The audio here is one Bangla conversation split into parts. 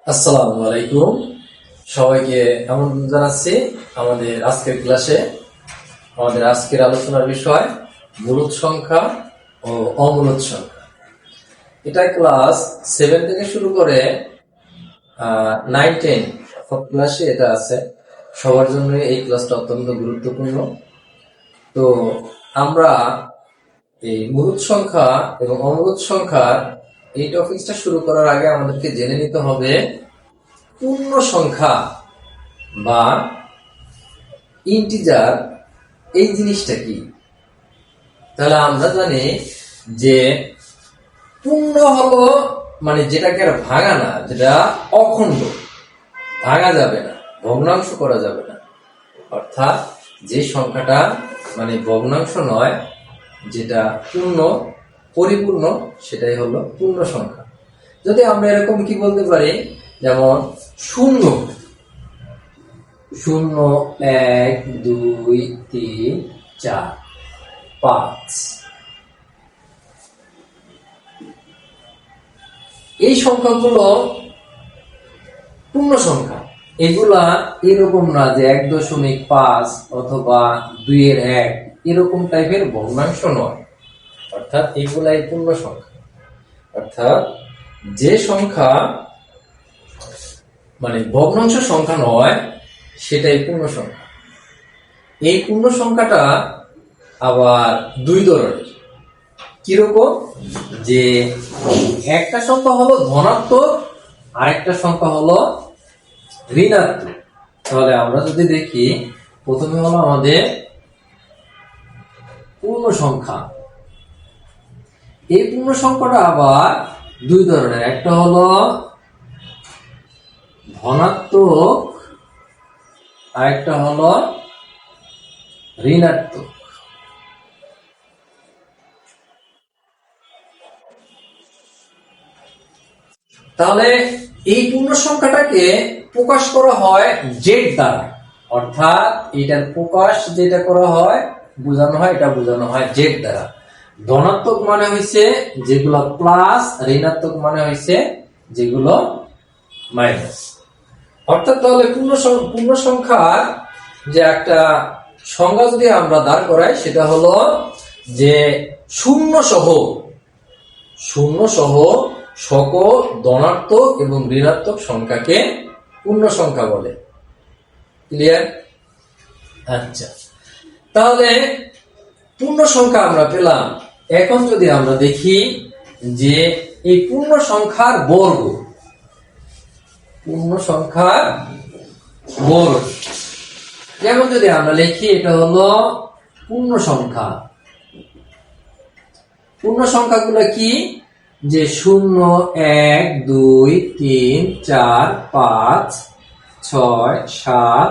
আসসালামু আলাইকুম। সবাইকে আমন্ত্রণ জানাচ্ছি আমাদের আজকের ক্লাসে। আমাদের আজকের আলোচনার বিষয় মূলদ সংখ্যা ও অমূলদ সংখ্যা। এটা ক্লাস 7 থেকে শুরু করে 9-10 সব ক্লাসে এটা আছে। সবার জন্য এই ক্লাসটা অত্যন্ত গুরুত্বপূর্ণ। তো আমরা এই মূলদ সংখ্যা এবং অমূলদ সংখ্যার এই টপিকটা শুরু করার আগে আমাদেরকে জেনে নিতে হবে পূর্ণ সংখ্যা বা ইন্টিজার এই জিনিসটা কি। তাহলে আমরা জানি যে পূর্ণ হলো মানে যেটাকে আর ভাঙা না, যেটা অখণ্ড, ভাঙা যাবে না, ভগ্নাংশ করা যাবে না। অর্থাৎ যে সংখ্যাটা মানে ভগ্নাংশ নয়, যেটা পূর্ণ পরিপূর্ণ, সেটাই হলো পূর্ণ সংখ্যা। যদি আমরা এরকম কি বলতে পারি, যেমন 0, 1, 2, 3, 4, 5, এই সংখ্যাগুলো পূর্ণ সংখ্যা। এগুলা এরকম না যে 1.5 অথবা 2-1 এরকম টাইপের ভগ্নাংশ নয়। অর্থাৎ এগুলাই পূর্ণ সংখ্যা। অর্থাৎ যে সংখ্যা মানে ভগ্নাংশ সংখ্যা নয়, সেটাই পূর্ণ সংখ্যা। এই পূর্ণ সংখ্যাটা আবার দুই ধরনের। কিরকম, যে একটা সংখ্যা হলো ধনাত্মক, আরেকটা সংখ্যা হলো ঋণাত্মক। তাহলে আমরা যদি দেখি, প্রথমে হলো আমাদের পূর্ণ সংখ্যা। এই পূর্ণ সংখ্যাটা আবার দুই ধরনের। একটা হলো ধনাত্মক, আরেকটা হলো ঋণাত্মক। তাহলে এই পূর্ণ সংখ্যাটাকে প্রকাশ করা হয় জেড দ্বারা। অর্থাৎ এটার প্রকাশ যেটা করা হয়, বোঝানো হয়, এটা বোঝানো হয় জেড দ্বারা। ধনাত্মক মানে হয়েছে যেগুলো প্লাস, ঋণাত্মক মানে হয়েছে যেগুলো মাইনাস। অর্থাৎ তাহলে পূর্ণ সংখ্যার যে একটা সংজ্ঞা যদি আমরা দাঁড় করাই, সেটা হলো যে শূন্য সহ সকল ধনাত্মক এবং ঋণাত্মক সংখ্যাকে পূর্ণ সংখ্যা বলে। ক্লিয়ার? আচ্ছা, তাহলে পূর্ণ সংখ্যা আমরা পেলাম। এখন যদি আমরা দেখি যে এই পূর্ণ সংখ্যার বর্গ, যেমন যদি আমরা লিখি, এটা হলো পূর্ণ সংখ্যা। পূর্ণ সংখ্যাগুলো কি, যে 0, 1, 2, 3, 4, 5, 6, 7,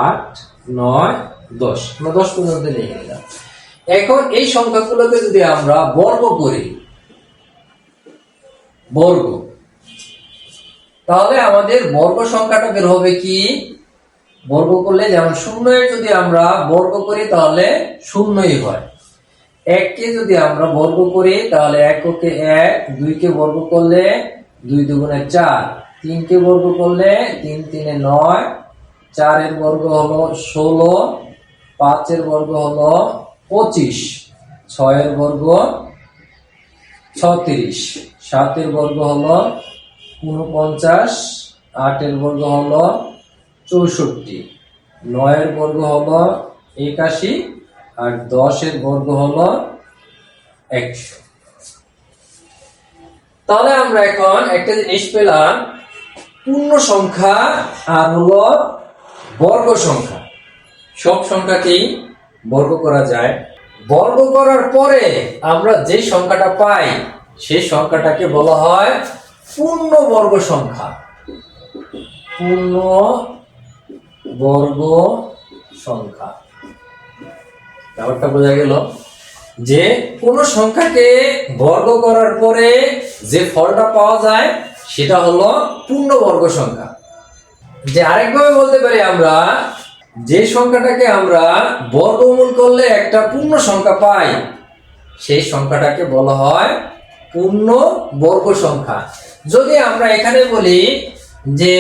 8, 9, 10। আমরা 10 পর্যন্ত নিয়ে গেলাম। এখন এই সংখ্যাগুলোকে যদি আমরা বর্গ করি, তাহলে আমাদের বর্গ সংখ্যাটা বের হবে কি, বর্গ করলে যেমন 0 যদি আমরা বর্গ করি তাহলে 0ই হয়। 1 কে যদি আমরা বর্গ করি তাহলে 1 কে 1, 2 কে বর্গ করলে 2 দুগুণে 4, 3 কে বর্গ করলে 3 3-এ 9, 4 এর বর্গ হলো 16, 5 এর বর্গ হলো 25, 6 এর বর্গ 36, 7 এর বর্গ হলো 49, 8 এর বর্গ হলো 64, 9 এর বর্গ হলো 81, আর 10 এর বর্গ হলো 100। তাহলে আমরা এখন একটা জিনিস পেলাম, পূর্ণ সংখ্যা আর হলো বর্গ সংখ্যা। সব সংখ্যাকেই বর্গ করা যায়। বর্গ করার পরে আমরা যে সংখ্যাটা পাই, সেই সংখ্যাটাকে বলা হয় পূর্ণ বর্গ সংখ্যা। পূর্ণ বর্গ সংখ্যা। ব্যাপারটা বোঝা গেল যে কোন সংখ্যাকে বর্গ করার পরে যে ফলটা পাওয়া যায়, সেটা হলো পূর্ণবর্গ সংখ্যা। যে আরেকভাবে বলতে পারি, আমরা যে সংখ্যাটাকে আমরা বর্গমূল করলে একটা পূর্ণ সংখ্যা পাই, সেই সংখ্যাটাকে বলা হয় পূর্ণ বর্গ সংখ্যা। যদি আমরা এখানে বলি যে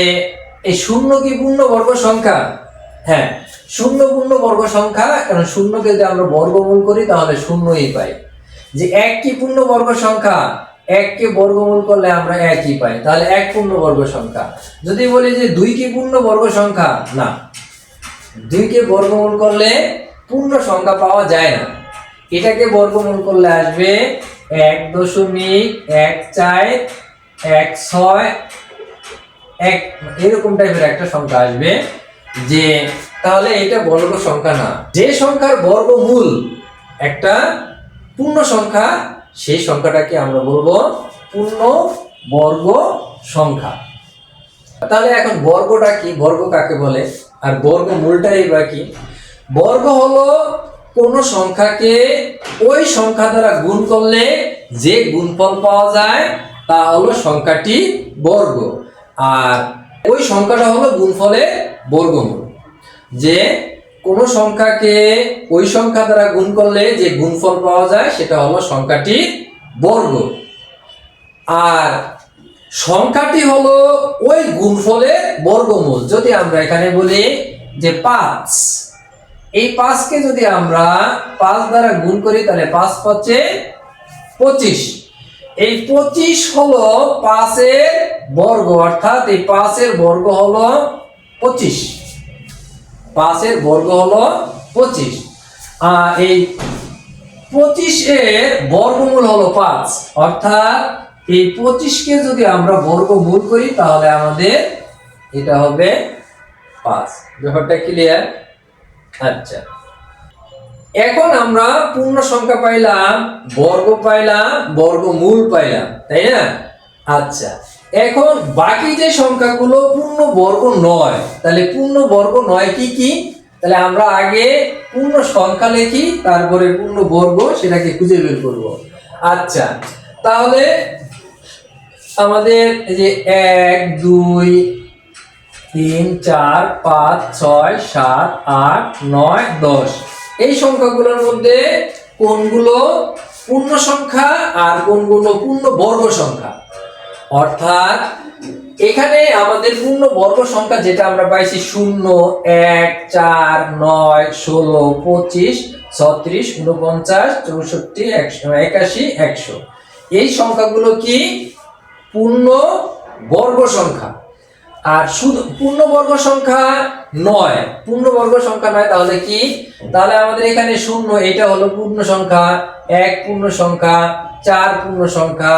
এই শূন্য কি পূর্ণবর্গ সংখ্যা? হ্যাঁ, শূন্য পূর্ণবর্গ সংখ্যা, কারণ শূন্যকে যদি আমরা বর্গমূল করি তাহলে শূন্যই পাই। যে এক কি পূর্ণবর্গ সংখ্যা? এককে বর্গমূল করলে আমরা একই পাই, তাহলে এক পূর্ণবর্গ সংখ্যা। যদি বলি যে দুই কি পূর্ণবর্গ সংখ্যা? না, দুইকে বর্গমূল করলে পূর্ণ সংখ্যা পাওয়া যায় না। এটাকে বর্গমূল করলে আসবে 1.1416 এরকম টাইপের একটা সংখ্যা আসবে। যে তাহলে এটা বর্গ সংখ্যা না। যে সংখ্যার বর্গমূল একটা পূর্ণ সংখ্যা, সেই সংখ্যাটাকে আমরা বলবো পূর্ণ বর্গ সংখ্যা। তাহলে এখন বর্গটা কি? বর্গ কাকে বলে? আর বর্গমূলটাই বা কি? বর্গ হলো কোন সংখ্যাকে ওই সংখ্যা দ্বারা গুণ করলে যে গুণফল পাওয়া যায় তা হলো সংখ্যাটি বর্গ। আর ওই সংখ্যাটা হলো গুণফলের বর্গমূল। যে কোন সংখ্যাকে ওই সংখ্যা দ্বারা গুণ করলে যে গুণফল পাওয়া যায় সেটা হলো সংখ্যাটি বর্গ। আর সংখ্যাটি হলো ওই গুণফলের বর্গমূল। যদি আমরা এখানে বলি যে 5, এই 5কে যদি আমরা 5 দ্বারা গুণ করি তাহলে 5 5 25। এই 25 হলো 5 এর বর্গ, অর্থাৎ এই 5 এর বর্গ হলো 25। 5 এর বর্গ হলো 25। আর এই 25 এর বর্গমূল হলো 5, অর্থাৎ এই 25কে যদি আমরা বর্গমূল করি তাহলে আমাদের এটা হবে 5। ব্যাপারটা ক্লিয়ার? আচ্ছা, এখন আমরা পূর্ণ সংখ্যা পাইলাম, বর্গ পাইলাম, বর্গমূল পাইলাম, তাই না? আচ্ছা, এখন বাকি যে সংখ্যাগুলো পূর্ণ বর্গ নয়, তাহলে পূর্ণ বর্গ নয় কি কি? তাহলে আমরা আগে পূর্ণ সংখ্যা লিখি, তারপরে পূর্ণ বর্গ সেটাকে খুঁজে বের করব। আচ্ছা, তাহলে আমাদের এই যে 1 2 3 4 5 6 7 8 9 10 এই সংখ্যাগুলোর মধ্যে কোনগুলো পূর্ণ সংখ্যা আর কোনগুলো পূর্ণ বর্গ সংখ্যা? অর্থাৎ এখানে আমাদের পূর্ণ বর্গ সংখ্যা যেটা আমরা পাইছি 0 1 4 9 16 25 36 49 64 81 100 এই সংখ্যাগুলো কি পূর্ণ বর্গ সংখ্যা। আর শুধু পূর্ণবর্গ সংখ্যা নয়, পূর্ণবর্গ সংখ্যা নয় তাহলে কি? তাহলে আমাদের এখানে 0 এটা হলো পূর্ণ সংখ্যা, 1 পূর্ণ সংখ্যা, 4 পূর্ণ সংখ্যা,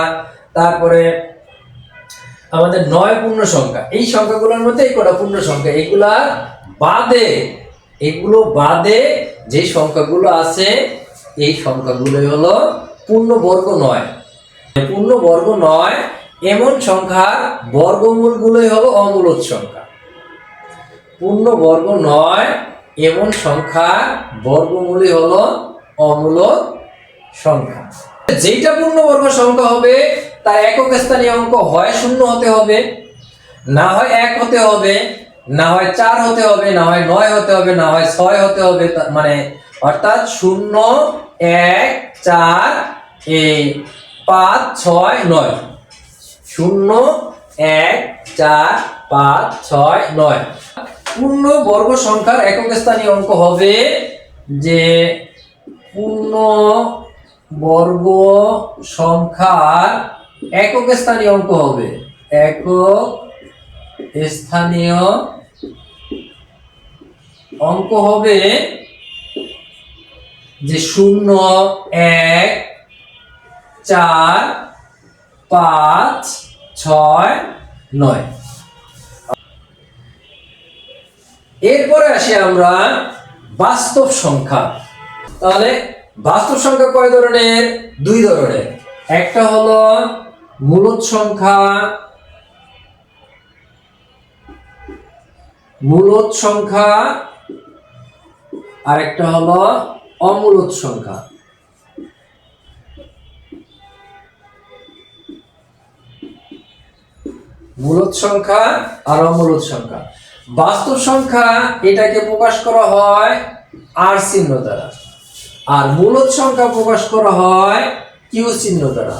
তারপরে আমাদের 9 পূর্ণ সংখ্যা। এই সংখ্যাগুলোর মধ্যে এই কটা পূর্ণ সংখ্যা, এগুলো বাদে যে সংখ্যাগুলো আছে এই সংখ্যাগুলোই হলো পূর্ণবর্গ নয়। পূর্ণবর্গ নয় এমন সংখ্যার বর্গমূলগুলোই হলো অমূলদ সংখ্যা। পূর্ণবর্গ নয় এমন সংখ্যার বর্গমূলই হলো অমূলদ সংখ্যা। যেটা পূর্ণবর্গ সংখ্যা হবে তার একক স্থানীয় অঙ্ক হয় 0 হতে হবে, না হয় 1 হতে হবে, না হয় 4 হতে হবে, না হয় 9 হতে হবে, না হয় 6 হতে হবে। মানে অর্থাৎ 0 1 4 5 6 9, 0 1 4 5 6 9 পূর্ণ বর্গ সংখ্যার একক স্থানীয় অঙ্ক হবে যে পূর্ণ বর্গ সংখ্যার একক স্থানীয় অঙ্ক হবে, একক স্থানীয় অঙ্ক হবে যে 0 1 4 5 6 9। এরপরে আসি আমরা বাস্তব সংখ্যা। তাহলে বাস্তব সংখ্যা কয় ধরনের? 2 ধরনের। একটা হলো মূলদ সংখ্যা, আর একটা হলো অমূলদ সংখ্যা। মূলদ সংখ্যা আর অমূলদ সংখ্যা। বাস্তব সংখ্যা এটাকে প্রকাশ করা হয় আর চিহ্ন দ্বারা, আর মূলদ সংখ্যা প্রকাশ করা হয় কিউ চিহ্ন দ্বারা।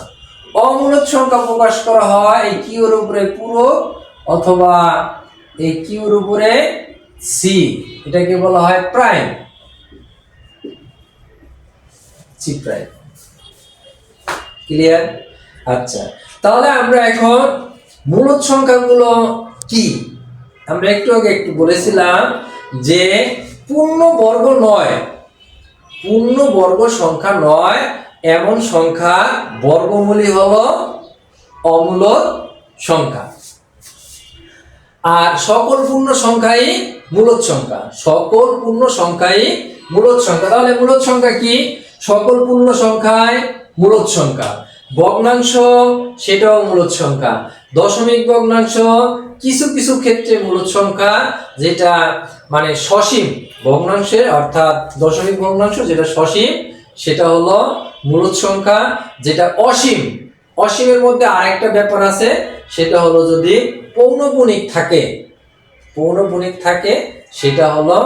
অমূলদ সংখ্যা প্রকাশ করা হয় এই কিউর উপরে পূরক অথবা এই কিউর উপরে সি, এটাকে বলা হয় প্রাইম, সি প্রাইম। ক্লিয়ার? আচ্ছা, তাহলে আমরা এখন মূলদ সংখ্যাগুলো কি আমরা একটু আগে বলেছিলাম যে পূর্ণবর্গ নয়, পূর্ণবর্গ সংখ্যা নয় এমন সংখ্যা বর্গমূলই হলো অমূলদ সংখ্যা। আর সকল পূর্ণ সংখ্যাই মূলদ সংখ্যা, সকল পূর্ণ সংখ্যাই মূলদ সংখ্যা। তাহলে মূলদ সংখ্যা কি? সকল পূর্ণ সংখ্যায় মূলদ সংখ্যা, ভগ্নাংশ সেটাও মূলদ সংখ্যা, দশমিক ভগ্নাংশ কিছু কিছু ক্ষেত্রে মূলদ সংখ্যা, যেটা মানে সসীম ভগ্নাংশের অর্থাৎ দশমিক ভগ্নাংশ যেটা সসীম সেটা হলো মূলদ সংখ্যা। যেটা অসীম, অসীমের মধ্যে আরেকটা ব্যাপার আছে, সেটা হলো যদি পৌনঃপুনিক থাকে, পৌনঃপুনিক থাকে সেটা হলো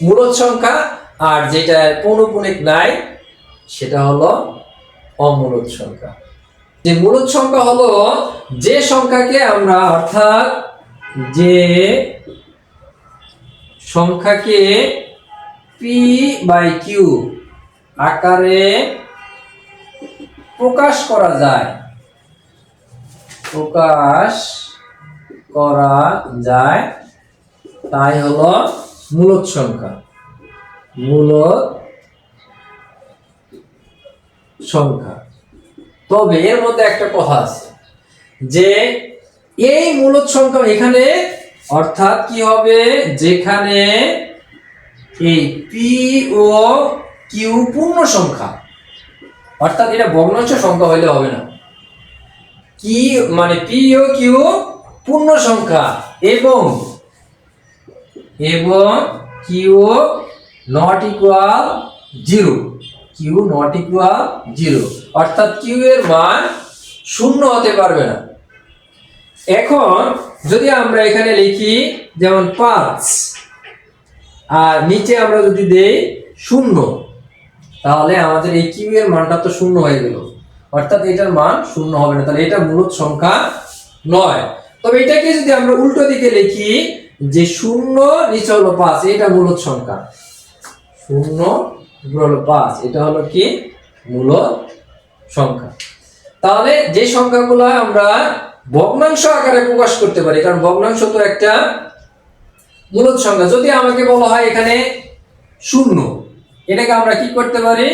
মূলদ সংখ্যা, আর যেটা পৌনঃপুনিক নাই সেটা হলো অমূলদ সংখ্যা। যে মূলদ সংখ্যা হলো যে সংখ্যাকে আমরা অর্থাৎ যে সংখ্যাকে p/q আকারে প্রকাশ করা যায়, প্রকাশ করা যায় তাই হলো মূলদ সংখ্যা, মূলদ সংখ্যা। তবে এর মধ্যে একটা কথা আছে যে এই মূলদ সংখ্যা এখানে অর্থাৎ কি হবে, যেখানে এই পি ও কিউ পূর্ণ সংখ্যা, অর্থাৎ এটা ভগ্নাংশ সংখ্যা হইলে হবে না, কি মানে পি ও কিউ পূর্ণ সংখ্যা এবং Q not equal 0, Q not equal 0, অর্থাৎ কিউ এর মান শূন্য হতে পারবে না। এখন যদি আমরা এখানে লিখি যেমন 5 আর নিচে আমরা যদি দেই 0, তাহলে আমাদের এই কিউ এর মানটা তো শূন্য হয়ে গেল, অর্থাৎ এটার মান শূন্য হবে না, তাহলে এটা মূলদ সংখ্যা নয়। তবে এটাকে যদি আমরা উল্টো দিকে লিখি যে 0 নিচে হলো 5, এটা মূলদ সংখ্যা, 0 হলো 5, এটা হলো কি মূলদ সংখ্যা। তাহলে যে সংখ্যাগুলো আমরা ভগ্নাংশ আকারে প্রকাশ করতে পারি, কারণ ভগ্নাংশ তো একটা মূলদ সংখ্যা। যদি আমাকে বলা হয় এখানে 0, এটাকে আমরা কি করতে পারি,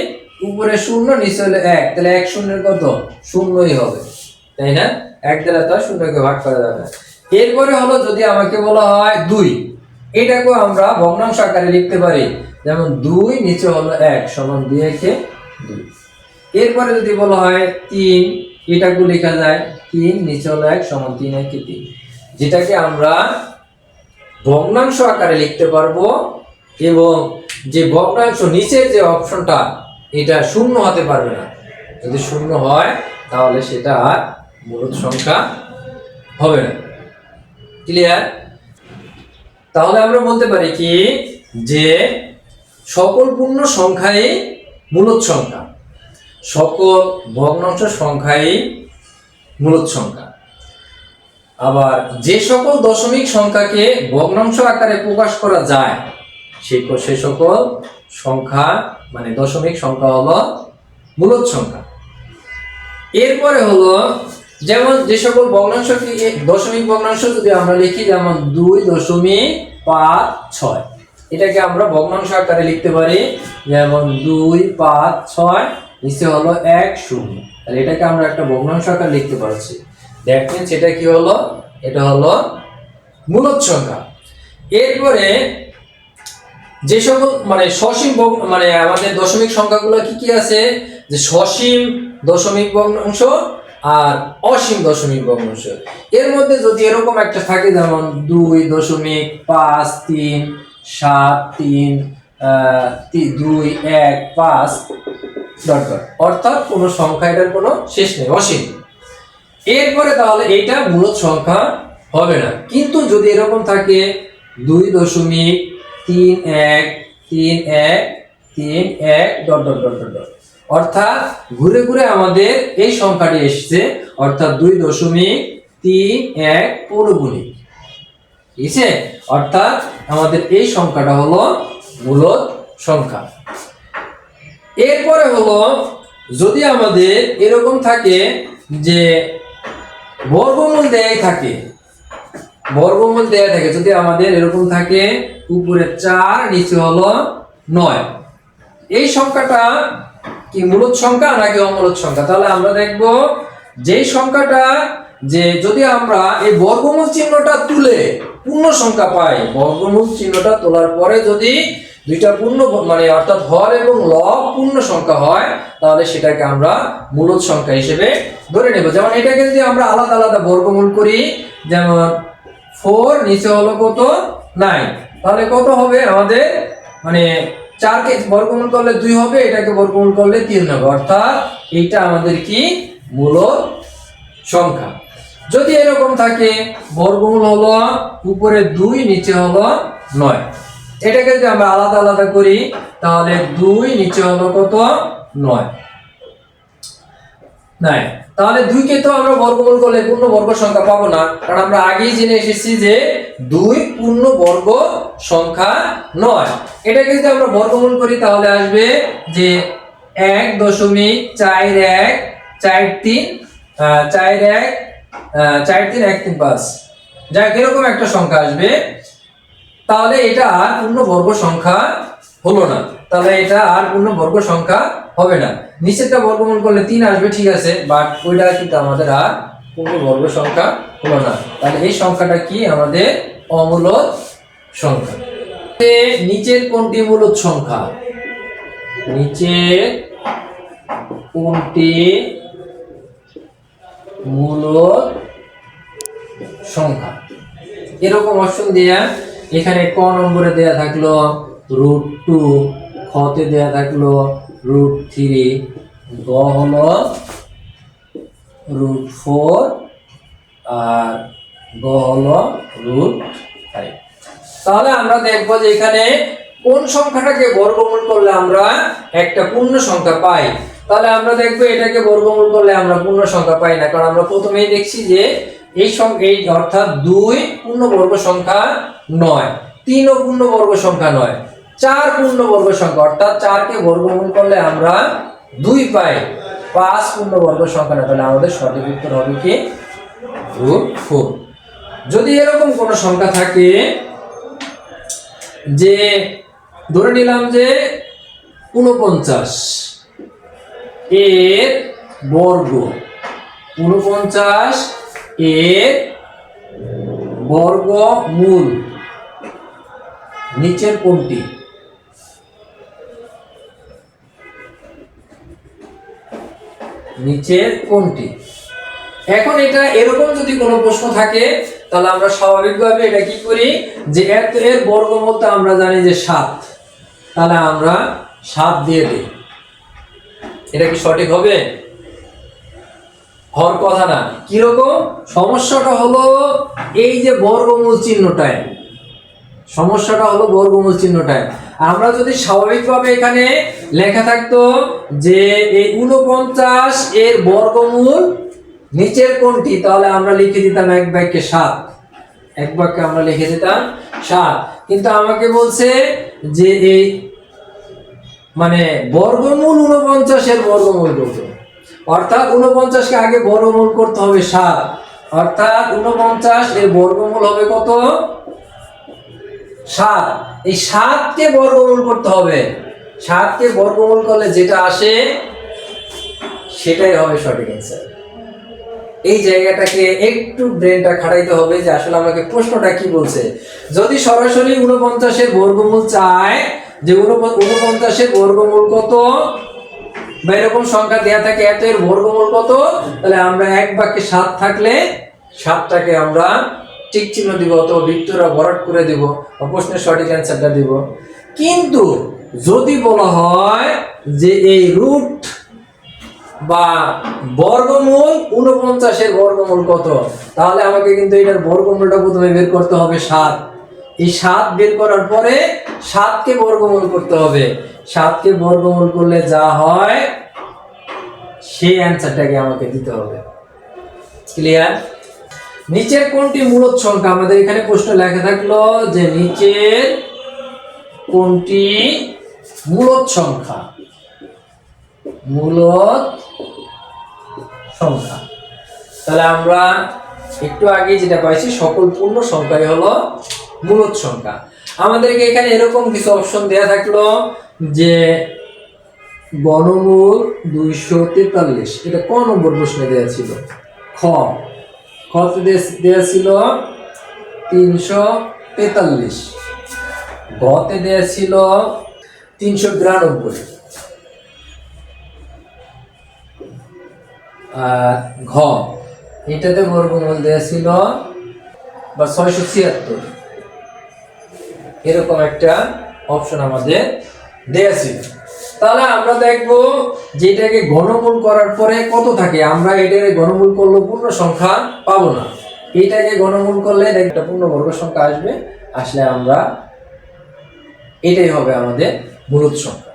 উপরে 0 নিচে হলো 1, তাহলে 1 শূন্যের কত 0ই হবে, তাই না? 1 দ্বারা তো 0কে ভাগ করা যাবে না। এরপরে হলো যদি আমাকে বলা হয় 2, এটাকেও আমরা ভগ্নাংশ আকারে লিখতে পারি, যেমন 2 নিচে হলো 1 সমান 2 একে 2। এরপরে যদি বলা হয় 3, এটাকেও লেখা যায় 3 নিচে হলো 1 সমান 3 একে 3, যেটাকে আমরা ভগ্নাংশ আকারে লিখতে পারবো। এবং যে ভগ্নাংশ নিচের যে অপশনটা এটা শূন্য হতে পারবে না, যদি শূন্য হয় তাহলে সেটা আর মূলদ সংখ্যা হবে না। ক্লিয়ার? তাহলে আমরা বলতে পারি কি যে সকল পূর্ণ সংখ্যাই মূলদ সংখ্যা, সকল ভগ্নাংশ সংখ্যাই মূলদ সংখ্যা। আবার যে সকল দশমিক সংখ্যাকে ভগ্নাংশ আকারে প্রকাশ করা যায় সে সকল সংখ্যা মানে দশমিক সংখ্যা হলো মূলদ সংখ্যা। এরপরে হলো যেমন যে সকল ভগ্নাংশ দশমিক ভগ্নাংশ যদি আমরা লিখি যেমন 2.56, এটাকে আমরা ভগ্নাংশ আকারে লিখতে পারি যেমন 256 নিচে হলো 1 0, তাহলে এটাকে আমরা একটা ভগ্নাংশ আকারে লিখতে পারছি। দ্যাট মিন্স এটা কি হলো, এটা হলো মূলদ সংখ্যা। এরপরে যে সকল মানে সসীম মানে আমাদের দশমিক সংখ্যাগুলো কি কি আছে, যে সসীম দশমিক ভগ্নাংশ আর অসীম দশমিক ভগ্নাংশ। এর মধ্যে যদি এরকম একটা থাকে যেমন 2.5373 2 1 5 অর্থাৎ কোন সংখ্যা এটার কোনো শেষ নেই, অসীম। এরপরে তাহলে এইটা মূলদ সংখ্যা হবে না। কিন্তু যদি এরকম থাকে 2.313131 অর্থাৎ ঘুরে ঘুরে আমাদের এই সংখ্যাটি এসেছে, অর্থাৎ 2.31 3 1 পৌনঃপুনিক। ঠিক আছে, অর্থাৎ আমাদের এই সংখ্যাটা হলো মূলদ সংখ্যা। এরপরে হলো যদি আমাদের এরকম থাকে যে বর্গমূল দেয়াই থাকে, বর্গমূল দেয়া থাকে, যদি আমাদের এরকম থাকে উপরে 4 নিচে হলো 9, এই সংখ্যাটা কি মূলদ সংখ্যা নাকি অমূলদ সংখ্যা? তাহলে আমরা দেখব যেই সংখ্যাটা, যে যদি আমরা এই বর্গমূল চিহ্নটা তুলে পূর্ণ সংখ্যা পাই, বর্গমূল চিহ্নটা তোলার পরে যদি দুইটা পূর্ণ মানে অর্থাৎ হর এবং লব পূর্ণ সংখ্যা হয়, তাহলে সেটাকে আমরা মূলদ সংখ্যা হিসেবে ধরে নেব। যেমন এটাকে যদি আমরা আলাদা আলাদা বর্গমূল করি, যেমন 4 নিচে হলো কত 9, তাহলে কত হবে আমাদের, মানে 4 কে বর্গমূল করলে 2 হবে, এটাকে বর্গমূল করলে 3 হবে, অর্থাৎ এইটা আমাদের কি মূলদ সংখ্যা। যদি এরকম থাকে বর্গমূল হলো উপরে 2 নিচে হলো 9, এটাকে যদি আমরা আলাদা আলাদা করি তাহলে 2 নিচে হলো কত 9, তাহলে 2 কে তো আমরা বর্গমূল করলে পূর্ণ বর্গ সংখ্যা পাবো না, কারণ আমরা আগেই জেনে এসেছি যে 2 পূর্ণ বর্গ সংখ্যা নয়। এটাকে যদি আমরা বর্গমূল করি তাহলে আসবে যে 1.4143 যা এরকম একটা সংখ্যা আসবে। তাহলে এটা আর পূর্ণ বর্গ সংখ্যা হলো না, তাহলে এটা আর পূর্ণ বর্গ সংখ্যা হবে না। নিচেরটা বর্গমূল করলে 3 আসবে, ঠিক আছে, বাট ওইটা কিন্তু আমাদের আর পূর্ণ বর্গ সংখ্যা হলো না, তাহলে এই সংখ্যাটা কি আমাদের অমূলদ সংখ্যা। নিচের কোনটি মূলদ সংখ্যা? নিচের কোনটি মূলদ সংখ্যা? এরকম অপশন দেয়া, এখানে ক নম্বরে দেয়া থাকলো √2, খতে দেয়া থাকলো √3, গ হলো √4 আর গ হলো √5। তাহলে আমরা দেখবো যে এখানে কোন সংখ্যাটাকে বর্গমূল করলে আমরা একটা পূর্ণ সংখ্যা পাই। তাহলে আমরা দেখবো এটাকে বর্গমূল করলে আমরা পূর্ণ সংখ্যা পাই না, কারণ আমরা প্রথমেই দেখছি যে এই অর্থাৎ 2 পূর্ণ বর্গ সংখ্যা নয়, 3 ও পূর্ণ বর্গ সংখ্যা নয়, 4 পূর্ণ বর্গ সংখ্যা, অর্থাৎ 4 কে বর্গমূল করলে আমরা 2 পাই, 5 পূর্ণ বর্গ সংখ্যা না, তাহলে আমাদের সঠিক উত্তর হবে কি √4। যদি এরকম কোন সংখ্যা থাকে যে ধরে নিলাম যে 49 এর বর্গ, 49 এর বর্গমূল নিচের কোনটি? নিচের কোনটি? এখন এটা এরকম যদি কোনো প্রশ্ন থাকে তাহলে আমরা স্বাভাবিকভাবে এটা কি করি যে এর বর্গমূল তো আমরা জানি যে 7, তাহলে আমরা 7 দিয়ে দিই। এটা কি সঠিক হবে? হওয়ার কথা না। কিরকম? সমস্যাটা হলো এই যে বর্গমূল চিহ্নটায়, সমস্যাটা হলো বর্গমূল চিহ্নটায়। আমরা যদি স্বাভাবিকভাবে এখানে লেখা থাকতো যে এই 49 এর বর্গমূল নিচের কোনটি, তাহলে আমরা লিখে দিতাম এক বাক্যে 7, এক বাক্যে আমরা লিখে দিতাম 7। কিন্তু আমাকে বলছে যে এই মানে বর্গমূল 49 এর বর্গমূল কত, অর্থাৎ 49 কে আগে বর্গমূল করতে হবে 7, অর্থাৎ 49 এর বর্গমূল হবে কত 7। এই 7 কে বর্গমূল করতে হবে, 7 কে বর্গমূল করলে যেটা আসে সেটাই হবে সঠিক অ্যান্সার। এই জায়গাটাকে একটু ব্রেনটা খাটাইতে হবে যে আসলে আমাকে প্রশ্নটা কি বলছে। যদি সরাসরি 49 এর বর্গমূল চায় যে 49 এর বর্গমূল কত বা এরকম সংখ্যা দেয়া থাকে এত এর বর্গমূল কত, তাহলে আমরা এক বাক্যে 7 থাকলে 7টাকে আমরা ঠিক চিহ্ন দিব অথবা বৃত্তরা ভরাট করে দিব বা প্রশ্নের সঠিক অ্যান্সারটা দিব। কিন্তু যদি বলা হয় যে এই রুট বা বর্গমূল 49 এর বর্গমূল কত, তাহলে আমাকে কিন্তু এটার বর্গমূলটা প্রথমে বের করতে হবে 7। এই 7 বের করার পরে 7 কে বর্গমূল করতে হবে, 7 কে বর্গমূল করলে যা হয় সেই অ্যান্সারটাকে আমাকে দিতে হবে। ক্লিয়ার? নিচের কোনটি মূলদ সংখ্যা? আমাদের এখানে প্রশ্ন লেখা থাকলো যে নিচের কোনটি মূলদ সংখ্যা? মূলদ সংখ্যা। তাহলে আমরা একটু আগে যেটা পাইছি সকল পূর্ণ সংখ্যাই হলো মূলদ সংখ্যা। আমাদেরকে এখানে এরকম কিছু অপশন দেয়া থাকলো যে বর্গমূল 243, এটা কোন নম্বর প্রশ্নে দেয়া ছিল? খ তে দেয়া ছিল 343, গ তে দেয়া ছিল 392, আর ঘ এটাতে বর্গমূল দেয়া ছিল বা 676, এরকম একটা অপশন আমাদের দেয়া ছিল। তাহলে আমরা দেখবো যেটাকে ঘনমূল করার পরে কত থাকে। আমরা এটাকে ঘনমূল করলে পূর্ণ সংখ্যা পাবো না, এটাকে ঘনমূল করলে একটা পূর্ণবর্গ সংখ্যা আসবে, আসলে আমরা এটাই হবে আমাদের মূলদ সংখ্যা।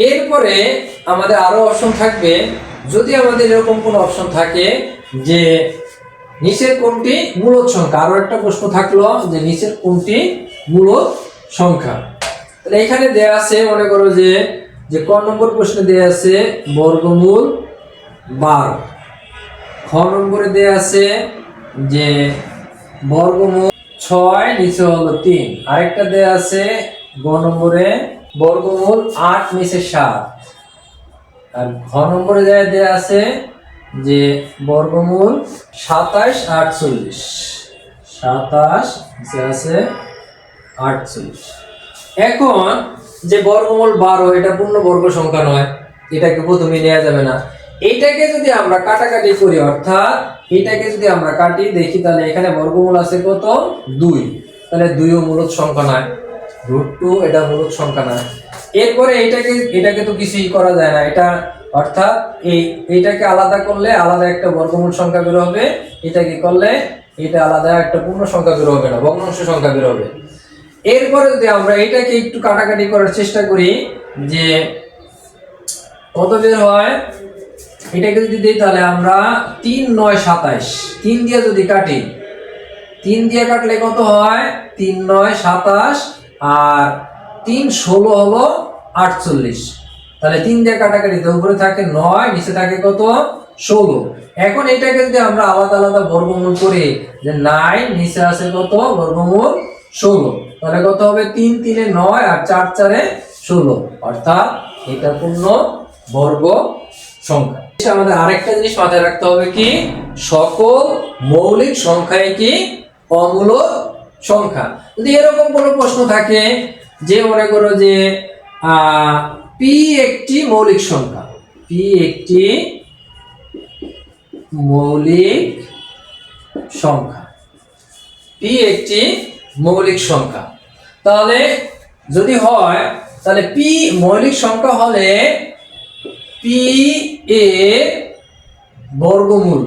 এরপরে আমাদের আরো অপশন থাকবে, যদি আমাদের এরকম কোন অপশন থাকে যে নিচের কোনটি মূলদ সংখ্যা। আরো একটা প্রশ্ন থাকলো যে নিচের কোনটি মূলদ সংখ্যা। তাহলে এখানে দেয়া আছে, মনে করো যে ক নম্বর প্রশ্নে দেয়া আছে বর্গমূল 12, খ নম্বরে দেয়া আছে যে বর্গমূল 6, নিচে হলো 3, আরেকটা দেয়া আছে গ নম্বরে বর্গমূল 8, নিচে 7, আর ঘ নম্বরে দেয়া আছে যে বর্গমূল 27, 48, 27 নিচে আছে 48। এখন যে বর্গমূল 12 এটা পূর্ণবর্গ সংখ্যা নয়, এটাকে প্রথমে নেওয়া যাবে না। এইটাকে যদি আমরা কাটাকাটি করি, অর্থাৎ এটাকে যদি আমরা কাটি দেখি, তাহলে এখানে বর্গমূল আছে কত? 2, তাহলে 2 ও মূলদ সংখ্যা নয়, √2 এটা মূলদ সংখ্যা নয়। এরপরে এটাকে তো কিছুই করা যায় না, এটা অর্থাৎ এইটাকে আলাদা করলে আলাদা একটা বর্গমূল সংখ্যা বের হবে, এটাকে করলে এটা আলাদা একটা পূর্ণ সংখ্যা বের হবে না, ভগ্নাংশ সংখ্যা বের হবে। এরপরে যদি আমরা এটাকে একটু কাটাকাটি করার চেষ্টা করি যে কত বের হয়, এটাকে যদি দিই তাহলে আমরা 3, 9, 27, 3 দিয়ে যদি কাটি, 3 দিয়ে কাটলে কত হয়? 3, 9, 27, আর 3, 16 হলো 48। তাহলে 3 দিয়ে কাটাকাটিতে উপরে থাকে 9, নিচে থাকে কত? 16। এখন এটাকে যদি আমরা আলাদা আলাদা বর্গমূল করি, যে 9 নিচে আছে কত? বর্গমূল 16, তাহলে কত হবে? 3, 3 9, আর 4, 4 16, অর্থাৎ এটা পূর্ণ বর্গ সংখ্যা। আমাদের আরেকটা জিনিস মাথায় রাখতে হবে কি, সকল মৌলিক সংখ্যাই কি অমূলদ সংখ্যা। যদি এরকম কোনো প্রশ্ন থাকে যে মনে করো যে পি একটি মৌলিক সংখ্যা, পি একটি মৌলিক সংখ্যা, পি একটি মৌলিক সংখ্যা, তাহলে যদি হয় তাহলে পি মৌলিক সংখ্যা হলে পি এর বর্গমূল,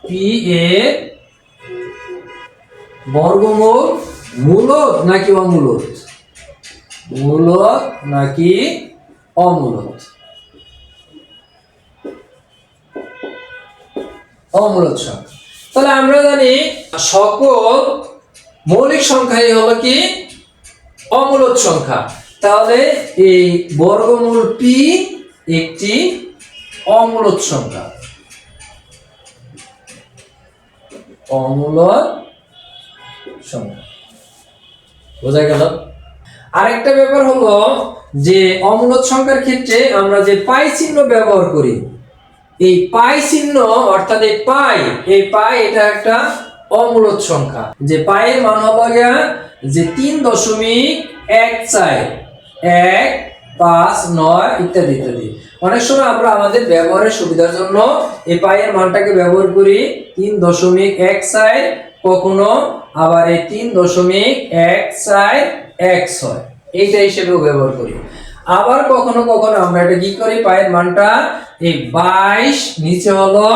পি এর বর্গমূল মূলদ নাকি অমূলদ? মূলদ নাকি অমূলদ? অমূলদ সংখ্যা। তাহলে আমরা জানি সকল মৌলিক সংখ্যাই হলো কি অমূলদ সংখ্যা। তাহলে এই বর্গমূল পি একটি অমূলদ সংখ্যা, অমূলদ সংখ্যা। বোঝা গেল? আরেকটা ব্যাপার হলো যে অমূলদ সংখ্যার ক্ষেত্রে আমরা যে পাই চিহ্ন ব্যবহার করি, এই পাই চিহ্ন অর্থাৎ এই পাই এটা একটা অমূলদ সংখ্যা। যে পায়ের মান হলো যে 3.14, 1, 5, 9 ইত্যাদি ইত্যাদি। অনেক সময় আমরা আমাদের ব্যবহারের সুবিধার জন্য এই পায়ের মানটাকে ব্যবহার করি 3.14, কখনো আবার এই 3.1416 এইটা হিসেবেও ব্যবহার করি। আবার কখনো কখনো আমরা এটা কি করি, পায়ের মানটা এই 22 নিচে হলো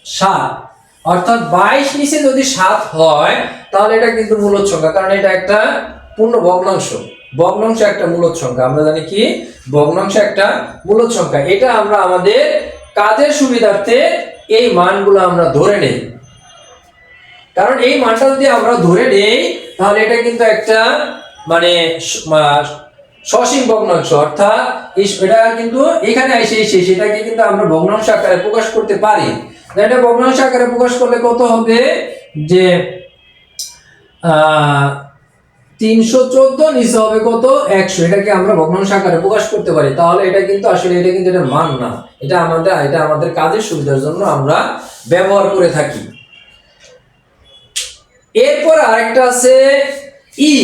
7, অর্থাৎ 22 নিচে যদি 7 হয় তাহলে এটা কিন্তু মূলদ সংখ্যা, কারণ এটা একটা পূর্ণ ভগ্নাংশ। ভগ্নাংশ একটা মূলদ সংখ্যা, আমরা জানি কি ভগ্নাংশ একটা মূলদ সংখ্যা। এটা আমরা আমাদের কাজের সুবিধার্থে এই মানগুলো আমরা ধরে নেই, কারণ এই মানটা যদি আমরা ধরে নেই তাহলে এটা কিন্তু একটা মানে সসীম ভগ্নাংশ, অর্থাৎ এটা কিন্তু এখানে এসে সেটাকে কিন্তু আমরা ভগ্নাংশ আকারে প্রকাশ করতে পারি। এটা ভগ্নাংশ আকারে প্রকাশ করলে কত হবে, যে 314 নিচে হবে কত 100, এটাকে আমরা ভগ্নাংশ আকারে প্রকাশ করতে পারি। তাহলে এটা কিন্তু আসলে এটা কিন্তু এটা মান না, এটা আমাদের কাজের সুবিধার জন্য আমরা ব্যবহার করে থাকি। এরপর আরেকটা আছে ই,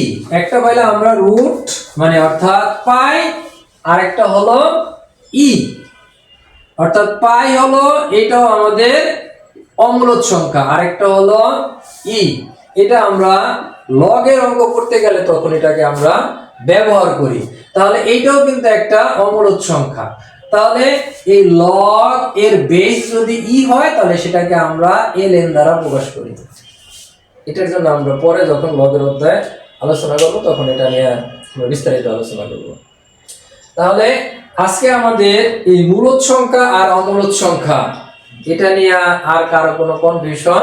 একটা পাইলে আমরা রুট মানে অর্থাৎ পাই, আরেকটা হলো ই অর্থাৎ পাই হলো এটাও আমাদের অমূলদ সংখ্যা, আরেকটা হলো ই, এটা আমরা লগের অঙ্ক করতে গেলে তখন এটাকে আমরা ব্যবহার করি। তাহলে এইটাও কিন্তু একটা অমূলদ সংখ্যা। তাহলে এই লগ এর বেস যদি ই হয় তাহলে সেটাকে আমরা ln দ্বারা প্রকাশ করি। এটার জন্য আমরা পরে যখন লগের অধ্যায় আলোচনা করব তখন এটা নিয়ে আমরা বিস্তারিত আলোচনা করব। তাহলে আজকে আমাদের এই মূলদ সংখ্যা আর অমূলদ সংখ্যা এটা নিয়ে আর কারো কোনো কনফিউশন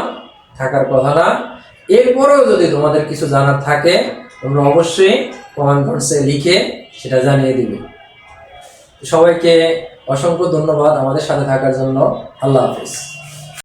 থাকার কথা না। এরপরেও যদি তোমাদের কিছু জানার থাকে তোমরা অবশ্যই কমেন্ট বক্সে লিখে সেটা জানিয়ে দিবে। সবাইকে অসংখ্য ধন্যবাদ আমাদের সাথে থাকার জন্য। আল্লাহ হাফেজ।